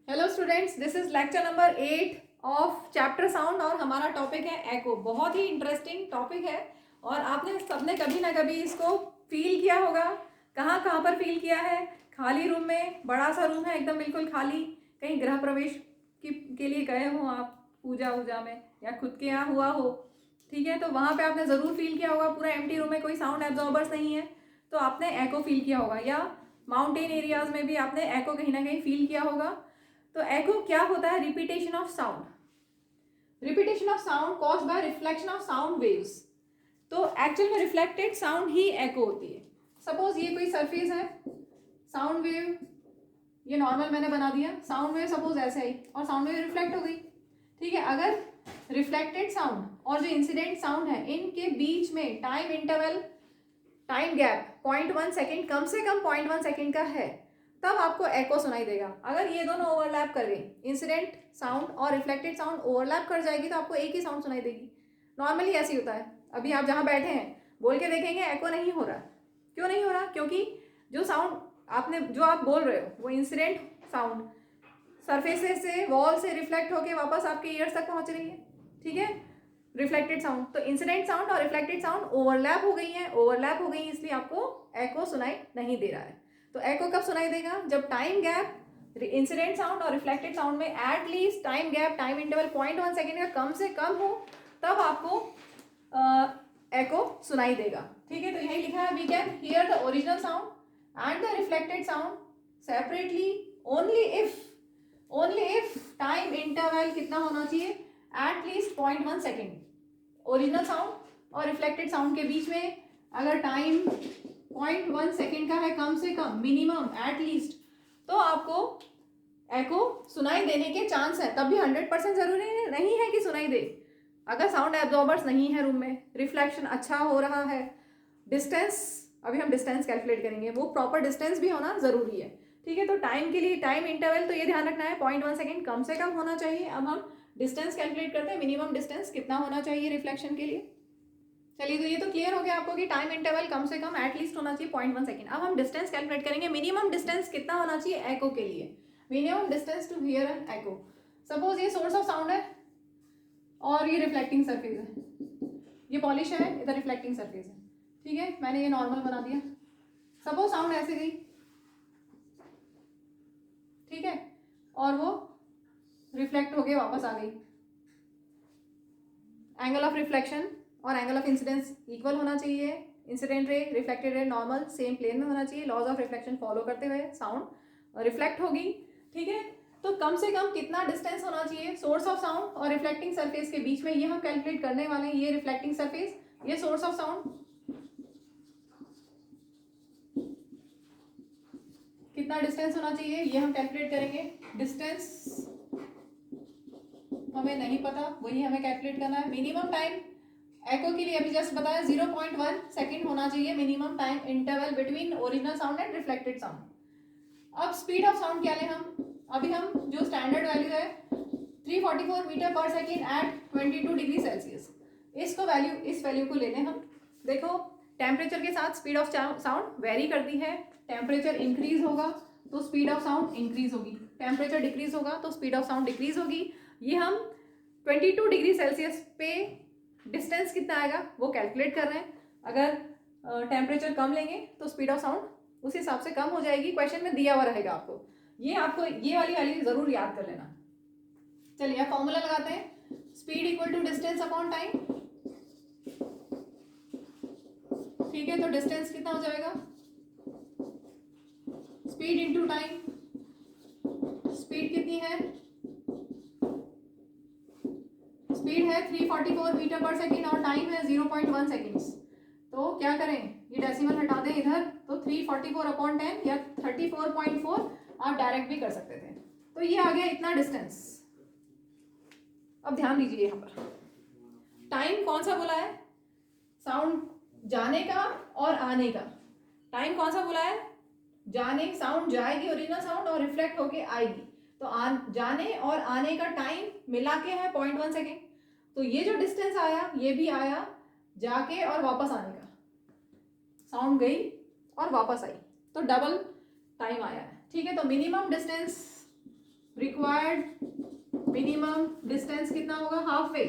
Hello students, this is lecture number 8 of chapter sound और हमारा topic है एको। बहुत ही इंटरेस्टिंग टॉपिक है और आपने सबने कभी ना कभी इसको फील किया होगा। कहाँ कहाँ पर फील किया है? खाली रूम में, बड़ा सा रूम है एकदम बिल्कुल खाली, कहीं गृह प्रवेश के लिए गए हो आप, पूजा वूजा में, या खुद के यहाँ हुआ हो, ठीक है, तो वहाँ पे आपने ज़रूर फील किया होगा पूरा एम्प्टी रूम है, कोई साउंड एब्जॉर्बर्स नहीं है, तो आपने एको फील किया होगा। या माउंटेन एरियाज में भी आपने एको कहीं ना कहीं फील किया होगा। तो एको क्या होता है? Repetition of sound. Repetition of sound caused by reflection of sound waves. तो एक्चुअल में रिफ्लेक्टेड साउंड ही एको होती है। सपोज ये कोई सरफेस है, साउंड वेव ये नॉर्मल मैंने बना दिया, साउंड वेव सपोज ऐसे आई और साउंड वेव रिफ्लेक्ट हो गई, ठीक है। अगर रिफ्लेक्टेड साउंड और जो इंसिडेंट साउंड है इनके बीच में time interval, time gap 0.1 second, कम से कम 0.1 सेकेंड का है, तब आपको एको सुनाई देगा। अगर ये दोनों ओवरलैप कर गई, इंसिडेंट साउंड और रिफ्लेक्टेड साउंड ओवरलैप कर जाएगी, तो आपको एक ही साउंड सुनाई देगी। नॉर्मली ऐसे ही होता है। अभी आप जहाँ बैठे हैं बोल के देखेंगे एको नहीं हो रहा। क्यों नहीं हो रहा? क्योंकि जो साउंड आपने, जो आप बोल रहे हो, वो इंसिडेंट साउंड सरफेसेस से, वॉल से रिफ्लेक्ट होके वापस आपके ईयर्स तक पहुंच रही है, ठीक है। रिफ्लेक्टेड साउंड, तो इंसिडेंट साउंड और रिफ्लेक्टेड साउंड ओवरलैप हो गई है, ओवरलैप हो गई, इसलिए आपको एको सुनाई नहीं दे रहा है। तो एको कब सुनाई देगा? जब टाइम गैप इंसिडेंट साउंड और रिफ्लेक्टेड साउंड में at least time gap, time interval 0.1 second का कम से कम हो, तब आपको एको सुनाई देगा, ठीक है। तो यही लिखा है, we can hear the original sound and the reflected sound separately only if time interval कितना होना चाहिए? At least 0.1 second. ओरिजिनल साउंड और रिफ्लेक्टेड साउंड के बीच में अगर टाइम 0.1 सेकेंड का है, कम से कम, मिनिमम, एटलीस्ट, तो आपको एको सुनाई देने के चांस है। तब भी 100% जरूरी नहीं है कि सुनाई दे। अगर साउंड एब्जॉर्बर्स नहीं है रूम में, रिफ्लेक्शन अच्छा हो रहा है, डिस्टेंस, अभी हम डिस्टेंस कैलकुलेट करेंगे, वो प्रॉपर डिस्टेंस भी होना जरूरी है, ठीक है। तो टाइम के लिए टाइम इंटरवल तो ये ध्यान रखना है 0.1 सेकेंड कम से कम होना चाहिए। अब हम डिस्टेंस कैलकुलेट करते हैं, मिनिमम डिस्टेंस कितना होना चाहिए रिफ्लेक्शन के लिए। चलिए, तो ये तो क्लियर हो गया आपको कि टाइम इंटरवल कम से कम एटलीस्ट होना चाहिए 0.1 सेकेंड। अब हम डिस्टेंस कैलकुलेट करेंगे, मिनिमम डिस्टेंस कितना होना चाहिए एको के लिए। Minimum distance to hear an echo. Suppose ये सोर्स ऑफ साउंड है और ये रिफ्लेक्टिंग सरफेस है, ये पॉलिश है, इधर रिफ्लेक्टिंग सरफेस है, ठीक है। मैंने ये नॉर्मल बना दिया। सपोज साउंड ऐसे गई, ठीक है, और वो रिफ्लेक्ट होके वापस आ गई। एंगल ऑफ रिफ्लेक्शन और एंगल ऑफ इंसिडेंस इक्वल होना चाहिए। Incident ray, reflected ray normal same plane में होना चाहिए। लॉज ऑफ रिफ्लेक्शन फॉलो करते हुए साउंड रिफ्लेक्ट होगी, ठीक है। तो कम से कम कितना डिस्टेंस होना चाहिए सोर्स ऑफ साउंड और रिफ्लेक्टिंग सरफेस के बीच में, ये हम कैलकुलेट करने वाले हैं। ये रिफ्लेक्टिंग सरफेस, ये सोर्स ऑफ साउंड, कितना डिस्टेंस होना चाहिए ये हम कैलकुलेट करेंगे। डिस्टेंस हमें नहीं पता, वही हमें कैलकुलेट करना है। मिनिमम टाइम एको के लिए अभी जस्ट बताया 0.1 सेकेंड होना चाहिए minimum time interval between original sound and reflected sound. अब स्पीड ऑफ साउंड क्या लें हम? अभी हम जो स्टैंडर्ड वैल्यू है 344 मीटर पर सेकेंड एट 22 डिग्री सेल्सियस, इसको वैल्यू, इस वैल्यू को ले लें हम। देखो, टेम्परेचर के साथ स्पीड ऑफ साउंड वेरी करती है। टेम्परेचर इंक्रीज होगा तो स्पीड ऑफ साउंड इंक्रीज होगी, टेम्परेचर डिक्रीज होगा तो स्पीड ऑफ साउंड डिक्रीज होगी। ये हम 22 डिग्री सेल्सियस पे डिस्टेंस कितना आएगा वो कैलकुलेट कर रहे हैं। अगर टेम्परेचर कम लेंगे तो स्पीड ऑफ साउंड उस हिसाब से कम हो जाएगी। क्वेश्चन में दिया हुआ रहेगा आपको, ये आपको ये वाली वैल्यू जरूर याद कर लेना। चलिए अब फॉर्मूला लगाते हैं, speed equal to distance upon time, ठीक है। तो डिस्टेंस कितना हो जाएगा? Speed into time. स्पीड कितनी है? स्पीड है 344 मीटर पर सेकेंड और टाइम है 0.1 सेकेंड्स। तो क्या करें, ये डेसिमल हटा दें इधर, तो 344 अपॉन 10 या 34.4 आप डायरेक्ट भी कर सकते थे। तो ये आ गया इतना डिस्टेंस। अब ध्यान दीजिए, यहाँ पर टाइम कौन सा बोला है? साउंड जाने का और आने का टाइम कौन सा बोला है? जाने, साउंड जाएगी ओरिजिनल साउंड और रिफ्लेक्ट होके आएगी, तो जाने और आने का टाइम मिला के है 0.1 सेकेंड। तो ये जो डिस्टेंस आया ये भी आया जाके और वापस आने का, साउंड गई और वापस आई, तो डबल टाइम आया है, ठीक है। तो minimum distance required minimum distance कितना होगा, हाफ वे,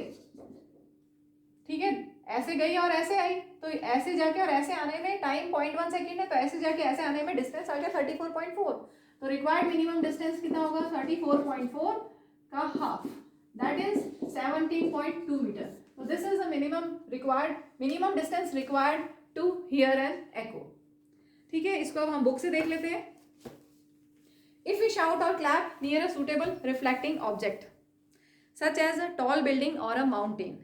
ठीक है। ऐसे गई और ऐसे आई, तो ऐसे जाके और ऐसे आने में टाइम 0.1 सेकेंड है, तो ऐसे जाके ऐसे आने में डिस्टेंस आ गया 34.4। तो रिक्वायर्ड मिनिमम डिस्टेंस कितना होगा, 34.4 का हाफ, दैट इज 17.2 मीटर। तो this is the minimum distance required to hear an echo, ठीक है। इसको अब हम बुक से देख लेते हैं। इफ वी शाउट और clap near a suitable reflecting object such as a tall building और a mountain,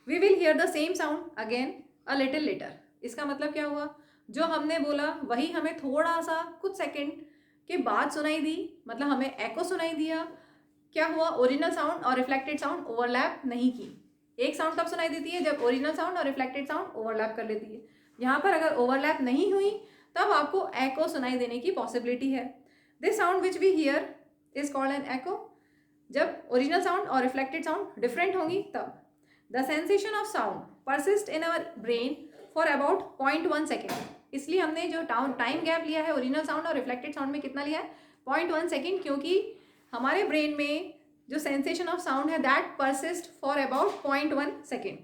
we will hear the same sound again a little later. इसका मतलब क्या हुआ, जो हमने बोला वही हमें थोड़ा सा कुछ सेकेंड के बाद सुनाई दी, मतलब हमें एको सुनाई दिया। क्या हुआ, ओरिजिनल साउंड और रिफ्लेक्टेड साउंड ओवरलैप नहीं की। एक साउंड तब सुनाई देती है जब ओरिजिनल साउंड और रिफ्लेक्टेड साउंड ओवरलैप कर लेती है। यहाँ पर अगर ओवरलैप नहीं हुई तब आपको एको सुनाई देने की पॉसिबिलिटी है। This sound which we hear is called an echo. जब ओरिजिनल साउंड और रिफ्लेक्टेड साउंड डिफरेंट होंगी तब। The sensation of sound persist in our brain for about 0.1 second. इसलिए हमने जो टाइम गैप लिया है ओरिजिनल साउंड और रिफ्लेक्टेड साउंड में कितना लिया है, 0.1 सेकेंड, क्योंकि हमारे ब्रेन में जो सेंसेशन ऑफ साउंड है that persist for about 0.1 second.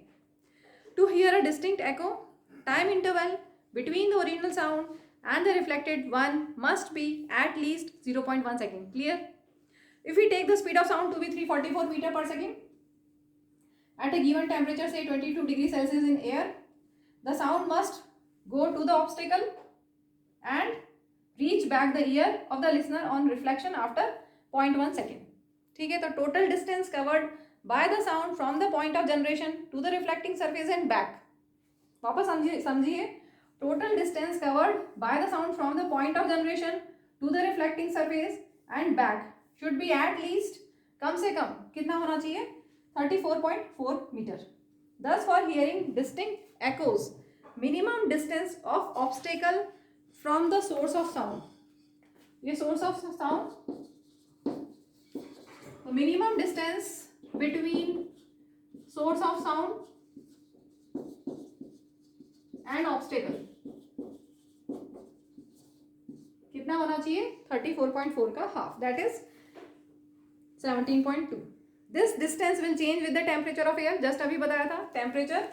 To hear a distinct echo, time interval between the original sound and the reflected one must be at least 0.1 second. Clear? If we take the speed of sound to be 344 meter per second at a given temperature, say 22 degrees Celsius in air, the sound must go to the obstacle and reach back the ear of the listener on reflection after 0.1 second. ठीक है, तो total distance covered by the sound from the point of generation to the reflecting surface and back. वापस समझिए, total distance covered by the sound from the point of generation to the reflecting surface and back should be at least, कम से कम कितना होना चाहिए, 34.4 metre. Thus for hearing distinct echoes, minimum distance of obstacle from the source of sound, ये source of sound, तो minimum distance between source of sound and obstacle कितना होना चाहिए, 34.4 का half, that is 17.2। This distance will change with the temperature of air. Just अभी बताया था, temperature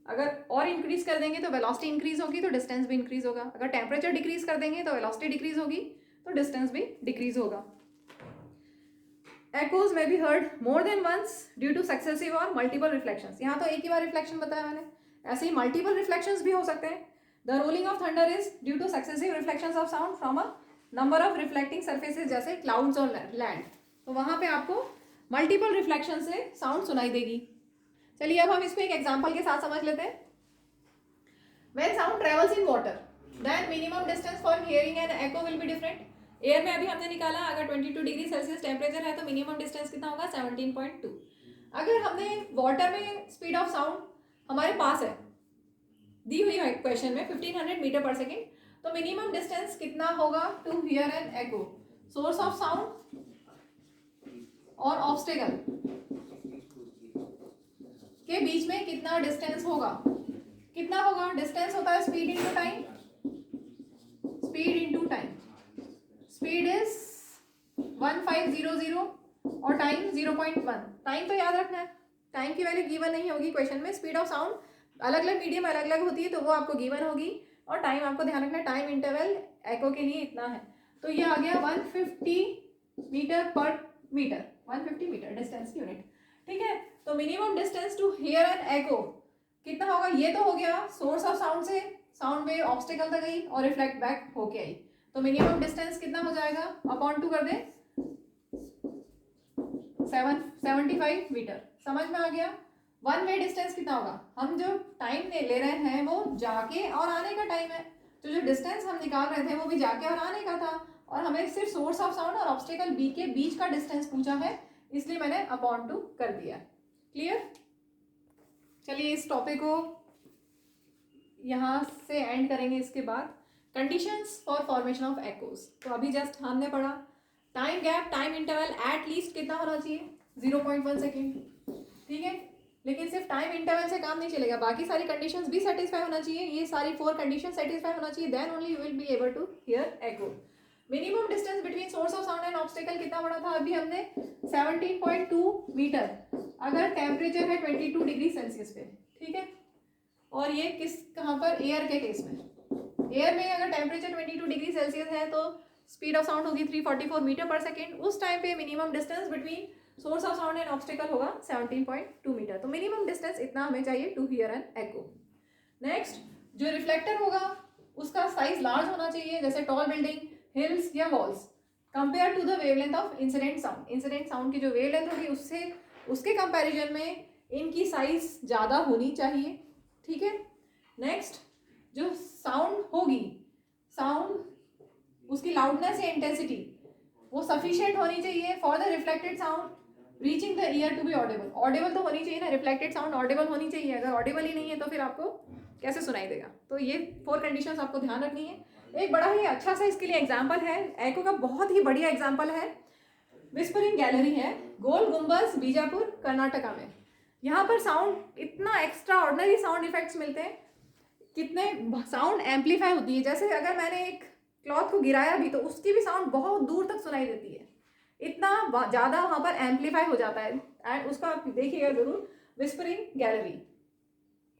अगर और इंक्रीज कर देंगे तो वेलोसिटी इंक्रीज होगी, तो डिस्टेंस भी इंक्रीज होगा। अगर टेम्परेचर डिक्रीज कर देंगे तो वेलोसिटी डिक्रीज होगी, तो डिस्टेंस भी डिक्रीज होगा। echoes may be heard more than once due to successive or multiple reflections। यहाँ तो एक ही बार रिफ्लेक्शन बताया मैंने, ऐसे ही मल्टीपल रिफ्लेक्शंस भी हो सकते हैं। The rolling of thunder is due two successive reflections of sound from a number of reflecting surfaces, जैसे क्लाउड्स और लैंड, तो वहाँ पे आपको मल्टीपल रिफ्लेक्शन से साउंड सुनाई देगी। चलिए अब हम इसको एक एग्जाम्पल के साथ समझ लेते हैं। When sound travels in water, then minimum distance for hearing an echo will be different. Air में अभी हमने निकाला, अगर 22 डिग्री सेल्सियस टेम्परेचर है तो मिनिमम डिस्टेंस कितना होगा, 17.2। अगर हमने वाटर में स्पीड ऑफ साउंड हमारे पास है, दी हुई है क्वेश्चन में 1500 मीटर पर सेकेंड, तो मिनिमम डिस्टेंस कितना होगा to hear an echo, source of sound और ऑब्स्टेकल के बीच में कितना डिस्टेंस होगा, कितना होगा, डिस्टेंस होता है speed into time, speed into time, speed is 1500 और टाइम 0.1। टाइम तो याद रखना है, टाइम की वैल्यू गिवन नहीं होगी क्वेश्चन में। स्पीड ऑफ साउंड अलग अलग मीडियम अलग अलग होती है, तो वो आपको गिवन होगी, और टाइम आपको ध्यान रखना है, टाइम इंटरवल एको के लिए इतना है। तो ये आ गया 150 मीटर पर मीटर, 150 मीटर डिस्टेंस यूनिट, ठीक है। तो minimum distance to hear an echo कितना होगा, ये तो हो गया सोर्स ऑफ साउंड से साउंड वेव ऑब्स्टेकल तक गई और रिफ्लेक्ट बैक होके आई, तो मिनिमम डिस्टेंस कितना हो जाएगा, अपॉन 2 कर दे, 75 मीटर। समझ में आ गया। वन वे डिस्टेंस कितना होगा, हम जो टाइम ले रहे हैं वो जाके और आने का टाइम है, तो जो डिस्टेंस हम निकाल रहे थे वो भी जाके और आने का था, और हमें सिर्फ सोर्स ऑफ साउंड और ऑब्स्टेकल बी के बीच का डिस्टेंस पूछा है, इसलिए मैंने अपॉन 2 कर दिया। क्लियर। चलिए इस टॉपिक को यहाँ से एंड करेंगे। इसके बाद conditions for formation of echoes, तो अभी जस्ट हमने पढ़ा time gap, time interval at least कितना होना चाहिए, 0.1 सेकेंड, ठीक है। लेकिन सिर्फ टाइम इंटरवल से काम नहीं चलेगा, बाकी सारी कंडीशंस भी सेटिस्फाई होना चाहिए, ये सारी 4 कंडीशन सेटिस्फाई होना चाहिए, then only you will be able to hear echo. Minimum distance between source of sound and obstacle कितना बड़ा था अभी हमने 17.2 मीटर, अगर टेम्परेचर है 22 डिग्री सेल्सियस पे, ठीक है। और ये किस कहाँ पर, एयर के केस में, एयर में अगर टेम्परेचर 22 डिग्री सेल्सियस है तो स्पीड ऑफ साउंड होगी 344 मीटर पर सेकेंड। उस टाइम पे minimum distance between source of sound and obstacle होगा 17.2 मीटर। तो मिनिमम डिस्टेंस इतना हमें चाहिए to hear an echo. Next, जो रिफ्लेक्टर होगा उसका साइज लार्ज होना चाहिए, जैसे टॉल बिल्डिंग, हिल्स या walls, compare to the wavelength of incident sound. Incident sound की जो वेवलेंथ होगी उससे उसके कंपैरिजन में इनकी साइज ज़्यादा होनी चाहिए, ठीक है। नेक्स्ट, जो साउंड होगी, साउंड उसकी लाउडनेस या इंटेंसिटी वो सफिशिएंट होनी चाहिए for the reflected sound reaching the ear to be audible. Audible तो होनी चाहिए ना, रिफ्लेक्टेड साउंड ऑडिबल होनी चाहिए, अगर ऑडिबल ही नहीं है तो फिर आपको कैसे सुनाई देगा। तो ये 4 कंडीशंस आपको ध्यान रखनी है। एक बड़ा ही अच्छा सा इसके लिए एग्जाम्पल है, एको का बहुत ही बढ़िया एग्जाम्पल है, विस्परिंग गैलरी है, गोल गुम्बज, बीजापुर, कर्नाटका में। यहाँ पर साउंड इतना एक्स्ट्रा ऑर्डिनरी साउंड इफेक्ट्स मिलते हैं, कितने साउंड एम्पलीफाई होती है। जैसे अगर मैंने एक क्लॉथ को गिराया भी तो उसकी भी साउंड बहुत दूर तक सुनाई देती है, इतना ज़्यादा वहाँ पर एम्पलीफाई हो जाता है। एंड उसका आप देखिएगा जरूर, विस्परिंग गैलरी।